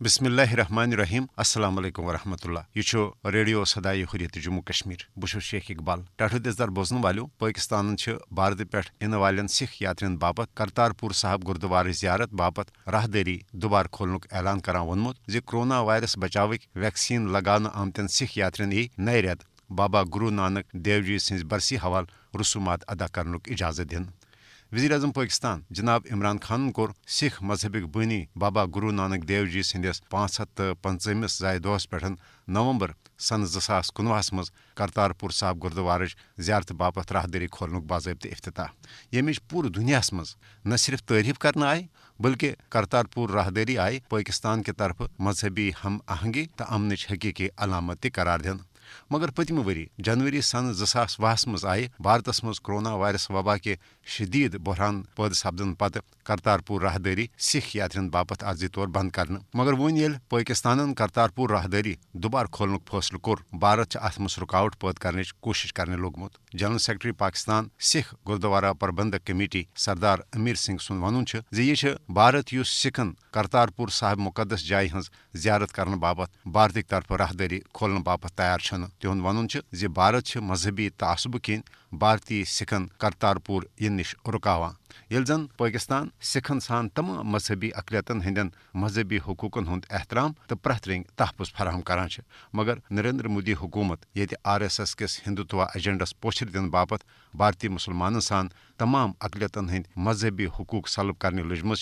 بسم اللہ الرحمن الرحیم السلام علیکم ورحمۃ اللہ یہ ریڈیو صدائے حریت جموں کشمیر بہت شیخ اقبال ٹاٹھ دزدار بوزن والو پاکستان بھارت پہ ان والن سکھ یاترین باپت کرتارپور صاحب گردوار زیارت باپت راہداری دوبارہ کھولنک اعلان کران وونمت کرونا وائرس بچاوک ویکسین لگان آمتین سکھ یاترین ای نئے رٮ۪ت بابا گرو نانک دیو جی سٕنٛزِ برسی حوالہ رسومات ادا کرنک اجازت دن وزیر اعظم پاکستان جناب عمران خان کور سکھ مذہبک بانی بابا گرو نانک دیو جی سندس 550 زائے دہس پہ نومبر سن 2019 مز کرتارپور صاحب گردوارچ زیارت باپت راہداری کھولنک باضابطہ افتتاح یمچ پور دنیا مز نہ صرف تعریف کرنا آئی بلکہ کرتارپور راہداری آئی پاکستان کے طرف مذہبی ہم آہنگی تو امنچ حقیقی علامت تہ قرار دن مگر پتمہ وری جنوری سن 2020 مز آئی بھارتس مز کرونا وائرس وبا کے شدید بحران پید سپدن پتہ کرتارپور راہداری سکھ یاترین باپت عرضی طور بند کرنا مگر ون یل پاکستان کرتارپور راہداری دوبارہ کھولنک فیصلہ کور بھارت ات مز رکاوٹ پید کرنچ کوشش کرنے لوگمت جنرل سیکرٹری پاکستان سکھ گردوارہ پربندک کمیٹی سردار امیر سنگھ سن ون یہ بھارت یس سکھن کرتارپور صاحب مقدس جائے ہز زیارت کرنے باپت بھارتک طرف راہداری کھولنے باپت تیار تہد ون بھارت مذہبی تعصب کن بھارتی سکھن کرتارپور ان نش رکاوان یل زن پاکستان سکھن سان تمام مذہبی اقلیتن ہندین مذہبی حقوقن ہند احترام تو پریت رنگ تحفظ فراہم کران مگر نریندر مودی حکومت یہ RSS کس ہندوتوا ایجنڈس پوچھر دن باپت بھارتی مسلمانن سان تمام اقلیتن ہند مذہبی حقوق سلب کرنے لجم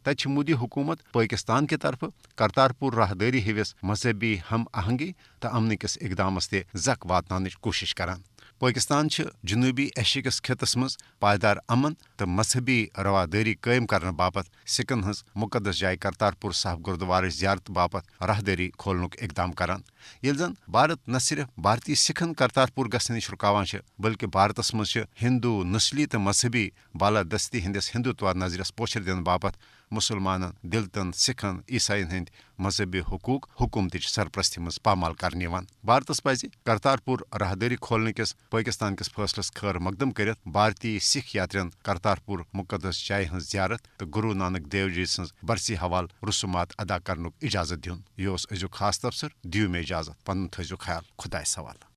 تت مودی حکومت پاکستان کے طرف کرتارپور راہداری ہوس مذہبی ہم آہنگی تو امن کس اقدامس تہ زک واتنانچ کوشش کران پاکستان جنوبی ایشیا کس خطس مز پائیدار امن تو مذہبی رواداری قائم کرنے باپت سکھن ہز مقدس جائے کرتارپور صاحب گردوار زیارت باپت راہداری کھولنک اقدام کران یل زن بھارت نہ صرف بھارتی سکھن کرتارپور گھنس نش رکاوان بلکہ بھارتس مز ہندو نسلی تو مذہبی بالادستی ہندس ہندوتوا نظرس پوچھر دن باپت مسلمانن دلتن سکھن عیسائین ہند مذہبی حقوق حکومتچ سرپرستی مز پامال کرنے بھارتس پزِ کرتارپور راہداری کھولنے کس پاکستان کس فیصلس خیر مقدم کرت بھارتی سکھ یاترین کرتارپور مقدس جائے ہز زیارت تو گرو نانک دیو جی سن برسی حوالہ رسومات ادا کرنک اجازت دن یہ ازیک خاص تبصر دیو میں اجازت پن تھزو خیال خدائے سوال